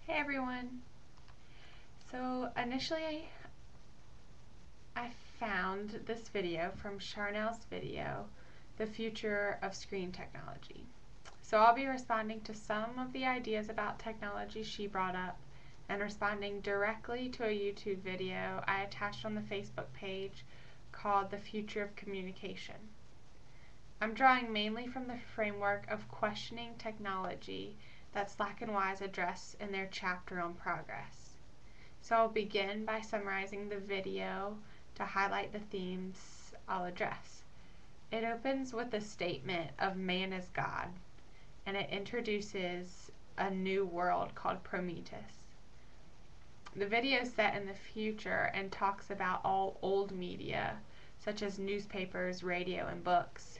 Hey everyone! So initially I found this video from Charnel's video, The Future of Screen Technology. So I'll be responding to some of the ideas about technology she brought up and responding directly to a YouTube video I attached on the Facebook page called The Future of Communication. I'm drawing mainly from the framework of questioning technology that Slack and Wise address in their chapter on progress. So I'll begin by summarizing the video to highlight the themes I'll address. It opens with a statement of man as God, and it introduces a new world called Prometheus. The video is set in the future and talks about all old media, such as newspapers, radio, and books,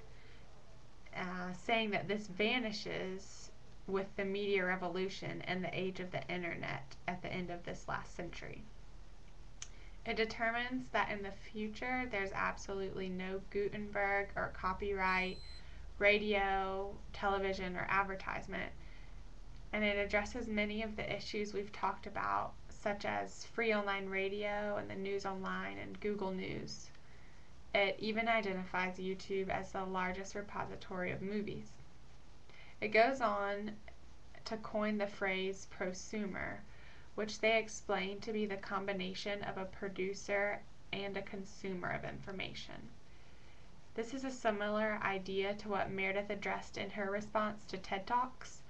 saying that this vanishes with the media revolution and the age of the internet at the end of this last century. It determines that in the future there's absolutely no Gutenberg or copyright, radio, television, or advertisement, and it addresses many of the issues we've talked about, such as free online radio and the news online and Google News. It even identifies YouTube as the largest repository of movies. It goes on to coin the phrase prosumer, which they explain to be the combination of a producer and a consumer of information. This is a similar idea to what Meredith addressed in her response to TED Talks,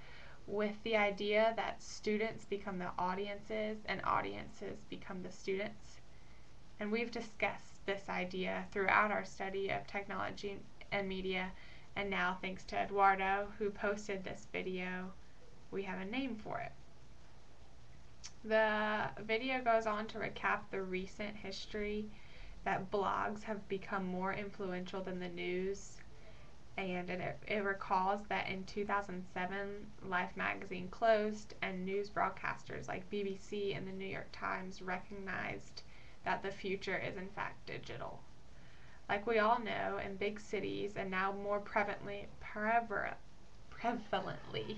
with the idea that students become the audiences and audiences become the students. And we've discussed this idea throughout our study of technology and media, and now thanks to Eduardo, who posted this video, we have a name for it. The video goes on to recap the recent history that blogs have become more influential than the news, and it recalls that in 2007 Life magazine closed and news broadcasters like BBC and the New York Times recognized that the future is in fact digital. Like we all know, in big cities and now more prevalently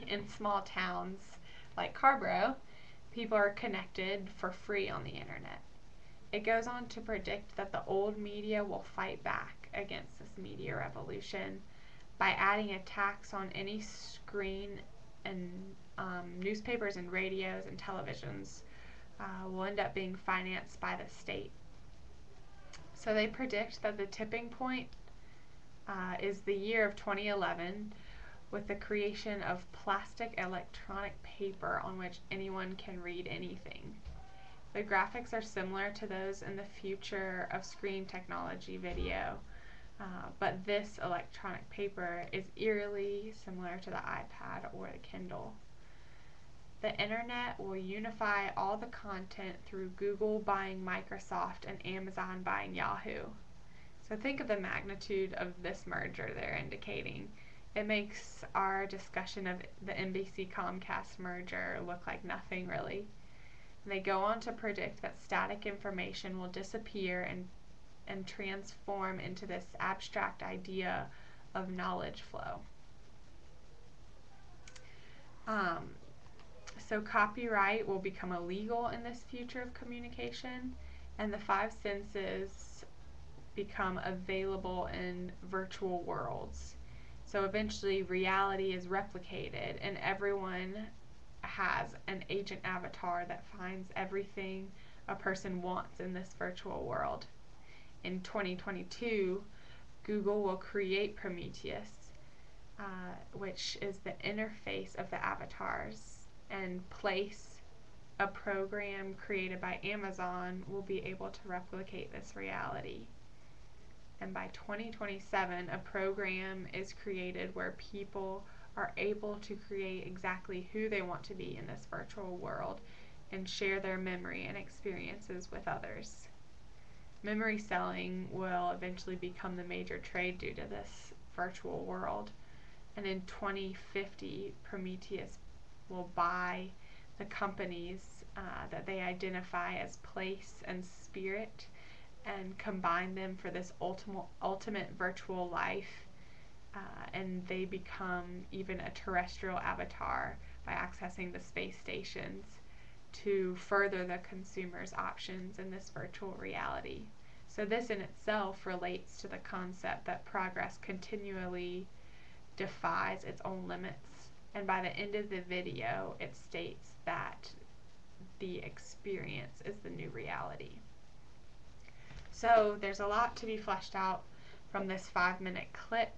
in small towns like Carborough, people are connected for free on the internet. It goes on to predict that the old media will fight back against this media revolution by adding a tax on any screen, and newspapers and radios and televisions will end up being financed by the state. So they predict that the tipping point is the year of 2011, with the creation of plastic electronic paper on which anyone can read anything. The graphics are similar to those in the Future of Screen Technology video, but this electronic paper is eerily similar to the iPad or the Kindle. The internet will unify all the content through Google buying Microsoft and Amazon buying Yahoo. So think of the magnitude of this merger they're indicating. It makes our discussion of the NBC-Comcast merger look like nothing, really. And they go on to predict that static information will disappear and transform into this abstract idea of knowledge flow. So copyright will become illegal in this future of communication, and the five senses become available in virtual worlds. So eventually reality is replicated and everyone has an agent avatar that finds everything a person wants in this virtual world. In 2022, Google will create Prometheus, which is the interface of the avatars, and Place, a program created by Amazon, will be able to replicate this reality. And by 2027, a program is created where people are able to create exactly who they want to be in this virtual world and share their memory and experiences with others. Memory selling will eventually become the major trade due to this virtual world. And in 2050, Prometheus will buy the companies that they identify as Place and Spirit and combine them for this ultimate virtual life, and they become even a terrestrial avatar by accessing the space stations to further the consumer's options in this virtual reality. So this in itself relates to the concept that progress continually defies its own limits. And by the end of the video, it states that the experience is the new reality. So there's a lot to be fleshed out from this 5-minute clip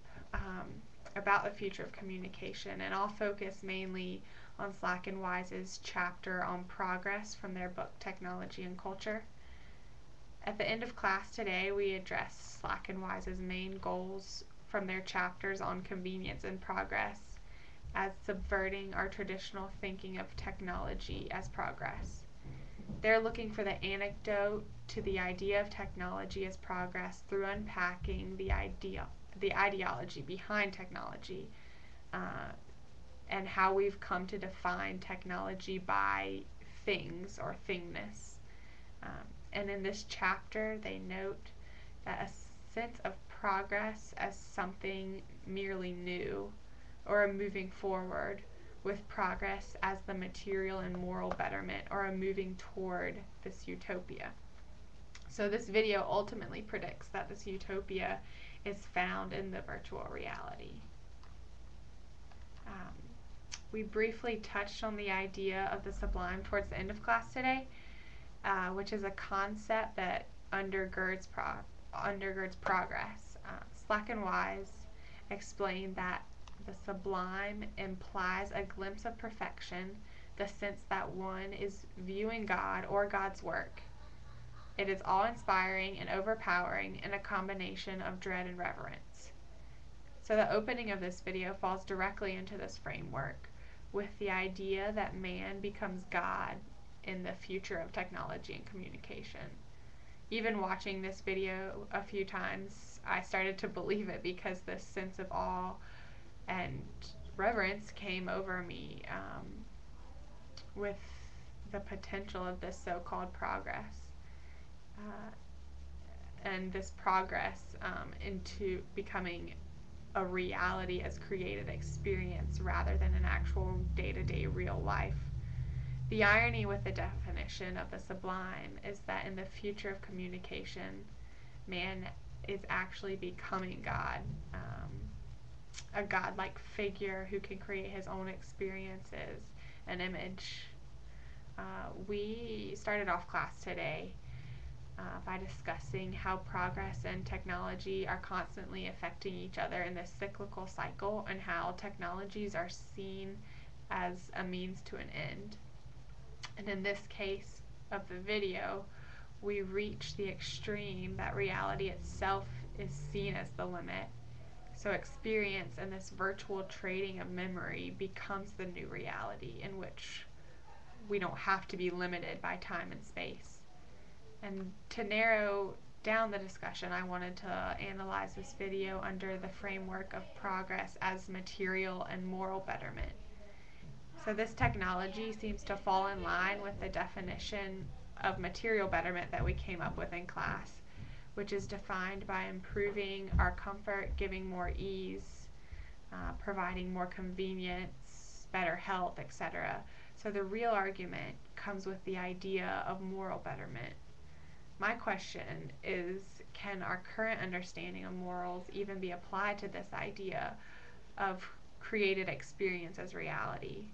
about the future of communication, and I'll focus mainly on Slack and Wise's chapter on progress from their book Technology and Culture. At the end of class today, we addressed Slack and Wise's main goals from their chapters on convenience and progress as subverting our traditional thinking of technology as progress. They're looking for the antidote to the idea of technology as progress through unpacking the ideology behind technology and how we've come to define technology by things or thingness. And in this chapter, they note that a sense of progress as something merely new or a moving forward, with progress as the material and moral betterment or a moving toward this utopia. So this video ultimately predicts that this utopia is found in the virtual reality. We briefly touched on the idea of the sublime towards the end of class today, which is a concept that undergirds progress. Slack and Wise explained that the sublime implies a glimpse of perfection, the sense that one is viewing God or God's work. It is awe-inspiring and overpowering in a combination of dread and reverence. So the opening of this video falls directly into this framework, with the idea that man becomes God in the future of technology and communication. Even watching this video a few times, I started to believe it because this sense of awe and reverence came over me with the potential of this so-called progress. And this progress into becoming a reality as created experience rather than an actual day-to-day real life. The irony with the definition of the sublime is that in the future of communication, man is actually becoming God, a God-like figure who can create his own experiences and image. We started off class today by discussing how progress and technology are constantly affecting each other in this cyclical cycle, and how technologies are seen as a means to an end. And in this case of the video, we reach the extreme that reality itself is seen as the limit. So experience and this virtual trading of memory becomes the new reality in which we don't have to be limited by time and space. And to narrow down the discussion, I wanted to analyze this video under the framework of progress as material and moral betterment. So this technology seems to fall in line with the definition of material betterment that we came up with in class, which is defined by improving our comfort, giving more ease, providing more convenience, better health, etc. So the real argument comes with the idea of moral betterment. My question is, can our current understanding of morals even be applied to this idea of created experience as reality?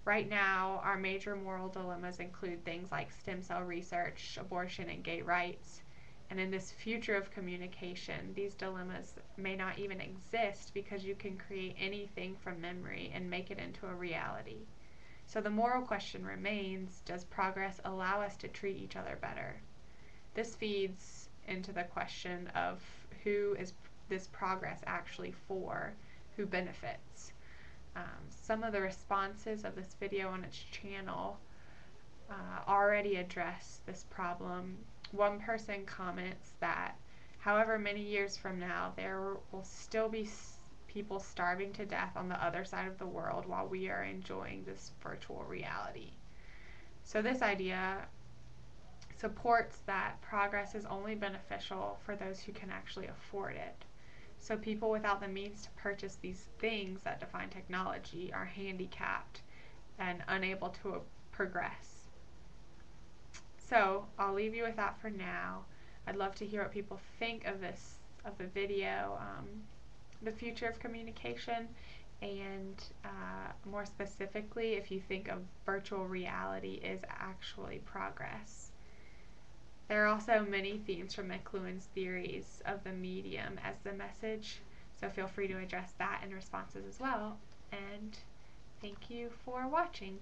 Right now, our major moral dilemmas include things like stem cell research, abortion, and gay rights. And in this future of communication, these dilemmas may not even exist because you can create anything from memory and make it into a reality. So the moral question remains, does progress allow us to treat each other better? This feeds into the question of who is this progress actually for, who benefits. Some of the responses of this video on its channel already address this problem. One person comments that however many years from now, there will still be people starving to death on the other side of the world while we are enjoying this virtual reality. So this idea supports that progress is only beneficial for those who can actually afford it. So people without the means to purchase these things that define technology are handicapped and unable to progress. So I'll leave you with that for now. I'd love to hear what people think of the video, the future of communication, and more specifically, if you think of virtual reality is actually progress. There are also many themes from McLuhan's theories of the medium as the message, so feel free to address that in responses as well. And thank you for watching.